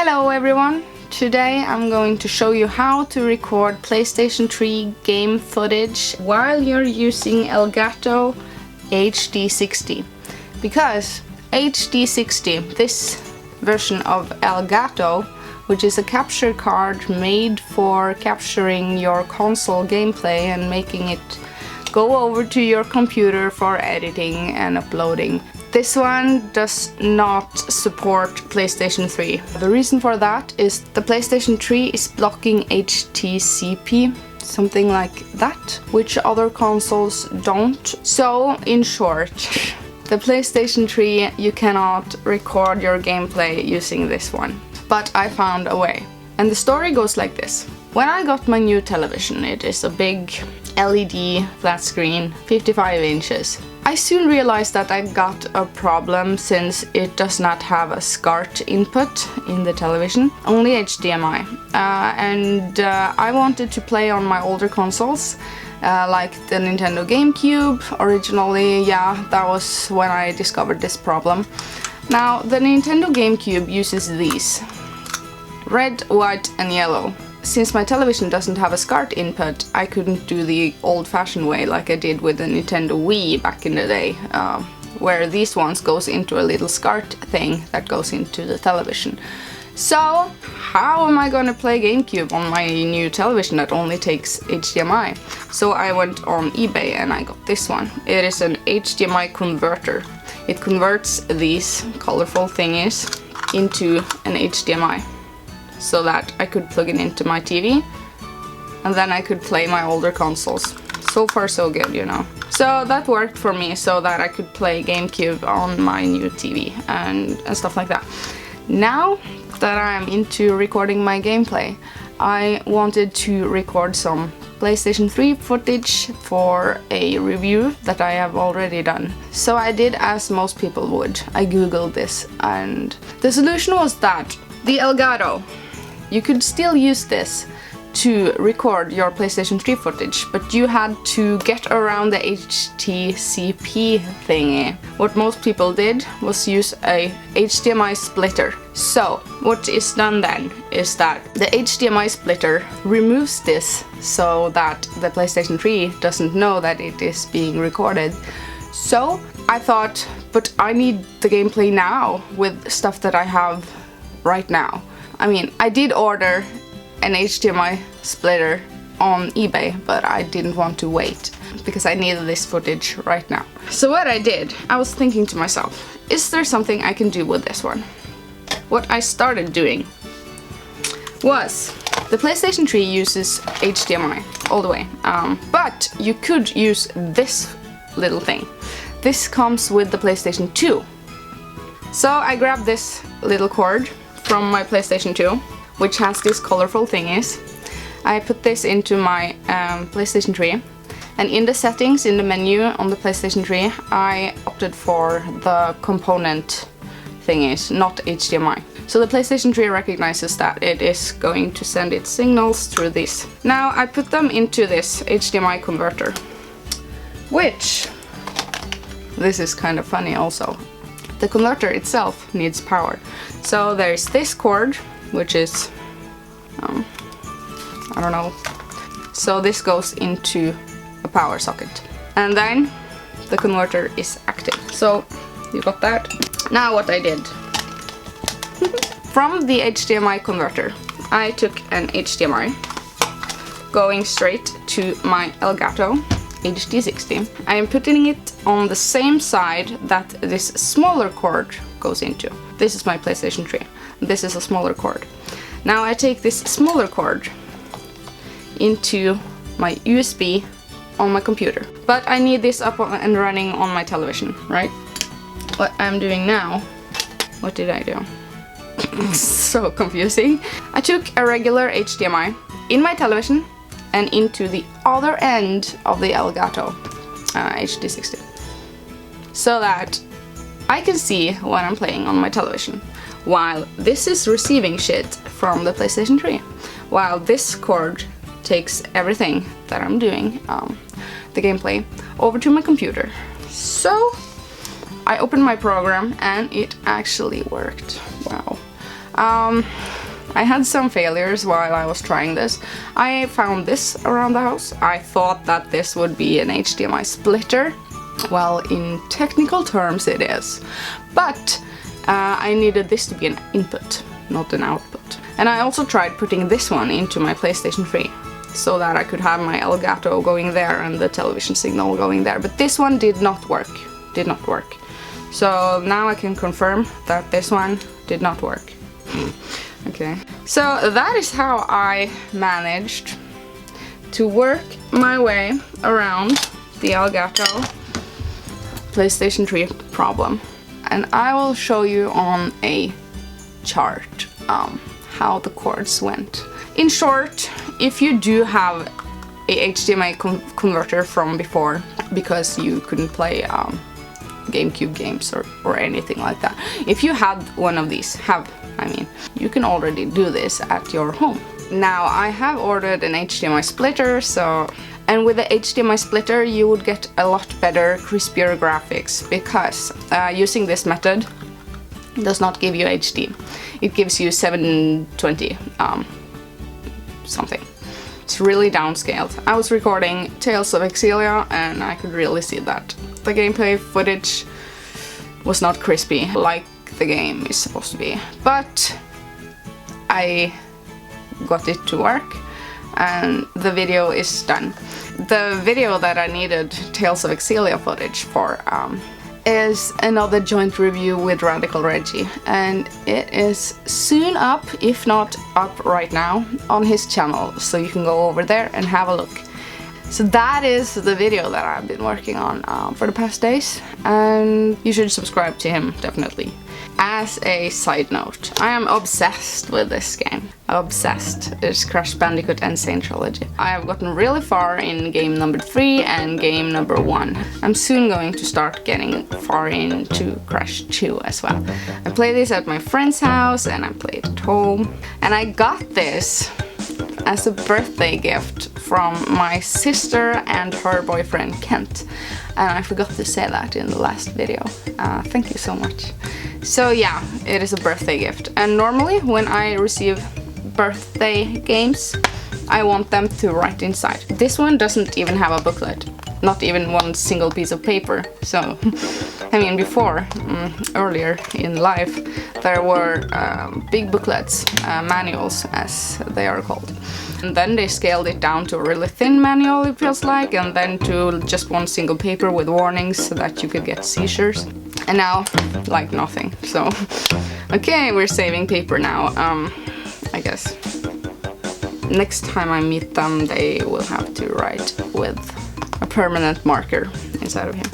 Hello everyone! Today I'm going to show you how to record PlayStation 3 game footage while you're using ELGATO HD60. Because HD60, this version of ELGATO, which is a capture card made for capturing your console gameplay and making it go over to your computer for editing and uploading. This one does not support PlayStation 3. The reason for that is the PlayStation 3 is blocking HTCP, something like that, which other consoles don't. So, in short, the PlayStation 3, you cannot record your gameplay using this one. But I found a way. And the story goes like this. When I got my new television, it is a big LED flat screen, 55 inches. I soon realized that I got a problem since it does not have a SCART input in the television, only HDMI. I wanted to play on my older consoles, like the Nintendo GameCube. Originally, that was when I discovered this problem. Now, the Nintendo GameCube uses these: red, white and yellow. Since my television doesn't have a SCART input, I couldn't do the old-fashioned way like I did with the Nintendo Wii back in the day, where these ones goes into a little SCART thing that goes into the television. So, how am I gonna play GameCube on my new television that only takes HDMI? So I went on eBay and I got this one. It is an HDMI converter. It converts these colorful thingies into an HDMI, so that I could plug it into my TV and then I could play my older consoles. So far so good, you know. So that worked for me so that I could play GameCube on my new TV and stuff like that. Now that I'm into recording my gameplay, I wanted to record some PlayStation 3 footage for a review that I have already done. So I did as most people would. I googled this and the solution was that the ELGATO, you could still use this to record your PlayStation 3 footage, but you had to get around the HTCP thingy. What most people did was use a HDMI splitter. So, what is done then is that the HDMI splitter removes this so that the PlayStation 3 doesn't know that it is being recorded. So, I thought, but I need the gameplay now with stuff that I have right now. I mean, I did order an HDMI splitter on eBay, but I didn't want to wait because I needed this footage right now. So what I did, I was thinking to myself, is there something I can do with this one? What I started doing was, the PlayStation 3 uses HDMI all the way, but you could use this little thing. This comes with the PlayStation 2. So I grabbed this little cord from my PlayStation 2, which has these colorful thingies. I put this into my PlayStation 3, and in the settings, in the menu on the PlayStation 3, I opted for the component thingies, not HDMI. So the PlayStation 3 recognizes that it is going to send its signals through this. Now I put them into this HDMI converter, which, this is kind of funny also. The converter itself needs power. So there's this cord, which is, I don't know. So this goes into a power socket. And then the converter is active. So you got that. Now what I did. From the HDMI converter, I took an HDMI going straight to my ELGATO HD60. I am putting it on the same side that this smaller cord goes into. This is my PlayStation 3. This is a smaller cord. Now I take this smaller cord into my USB on my computer. But I need this up and running on my television, right? What I'm doing now, what did I do? So confusing. I took a regular HDMI in my television and into the other end of the ELGATO HD60, so that I can see what I'm playing on my television, while this is receiving shit from the PlayStation 3, while this cord takes everything that I'm doing, the gameplay, over to my computer. So I opened my program and it actually worked. Wow. I had some failures while I was trying this. I found this around the house. I thought that this would be an HDMI splitter. Well, in technical terms it is. But I needed this to be an input, not an output. And I also tried putting this one into my PlayStation 3, so that I could have my Elgato going there and the television signal going there. But this one did not work. Did not work. So now I can confirm that this one did not work. Okay. So that is how I managed to work my way around the Elgato PlayStation 3 problem. And I will show you on a chart how the cords went. In short, if you do have a HDMI converter from before because you couldn't play GameCube games or anything like that, if you had one of these, you can already do this at your home. Now I have ordered an HDMI splitter, and with the HDMI splitter you would get a lot better, crispier graphics, because using this method does not give you HD. It gives you 720 something. It's really downscaled. I was recording Tales of Exilia and I could really see that the gameplay footage was not crispy like the game is supposed to be. But I got it to work and the video is done. The video that I needed Tales of Exilia footage for is another joint review with Radical Reggie, and it is soon up, if not up right now, on his channel, so you can go over there and have a look. So that is the video that I've been working on for the past days, and you should subscribe to him, definitely. As a side note, I am obsessed with this game. Obsessed. It's Crash Bandicoot Insane Trilogy. I have gotten really far in game number 3 and game number 1. I'm soon going to start getting far into Crash 2 as well. I play this at my friend's house and I play it at home. And I got this as a birthday gift from my sister and her boyfriend Kent. And I forgot to say that in the last video. Thank you so much. So yeah, it is a birthday gift. And normally when I receive birthday games, I want them to write inside. This one doesn't even have a booklet. Not even one single piece of paper. So, I mean, before, earlier in life, there were big booklets, manuals as they are called. And then they scaled it down to a really thin manual, it feels like, and then to just one single paper with warnings so that you could get seizures. And now, like nothing. So, okay, we're saving paper now. I guess next time I meet them, they will have to write with a permanent marker inside of him.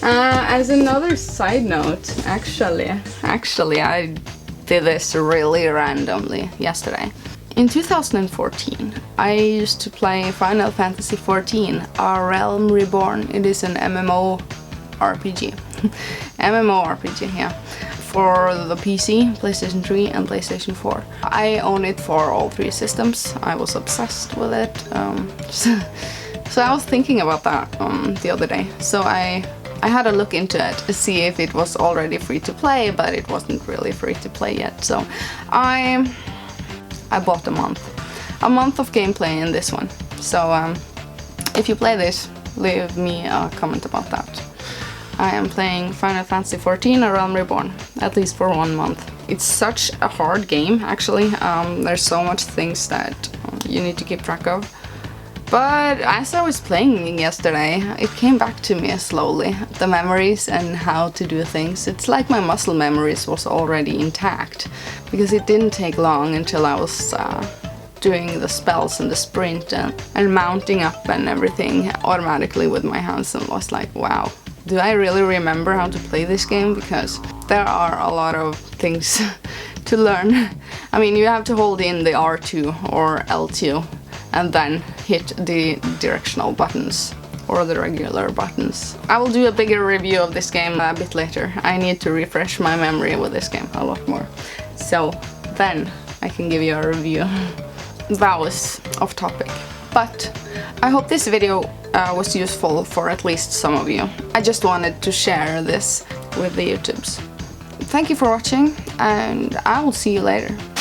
As another side note, actually, I did this really randomly yesterday. In 2014, I used to play Final Fantasy XIV, A Realm Reborn. It is an MMORPG. MMORPG, yeah. For the PC, PlayStation 3 and PlayStation 4. I own it for all 3 systems. I was obsessed with it. So I was thinking about that the other day. So I had a look into it to see if it was already free to play, but it wasn't really free to play yet. So I bought a month of gameplay in this one. So if you play this, leave me a comment about that. I am playing Final Fantasy XIV, A Realm Reborn, at least for 1 month. It's such a hard game, actually. There's so much things that you need to keep track of. But as I was playing yesterday, it came back to me slowly. The memories and how to do things. It's like my muscle memories was already intact. Because it didn't take long until I was doing the spells and the sprint and mounting up and everything automatically with my hands, and was like, wow. Do I really remember how to play this game? Because there are a lot of things to learn. I mean, you have to hold in the R2 or L2 and then hit the directional buttons or the regular buttons. I will do a bigger review of this game a bit later. I need to refresh my memory with this game a lot more. So then I can give you a review. That was off topic. But I hope this video was useful for at least some of you. I just wanted to share this with the YouTubes. thank you for watching, and I will see you later.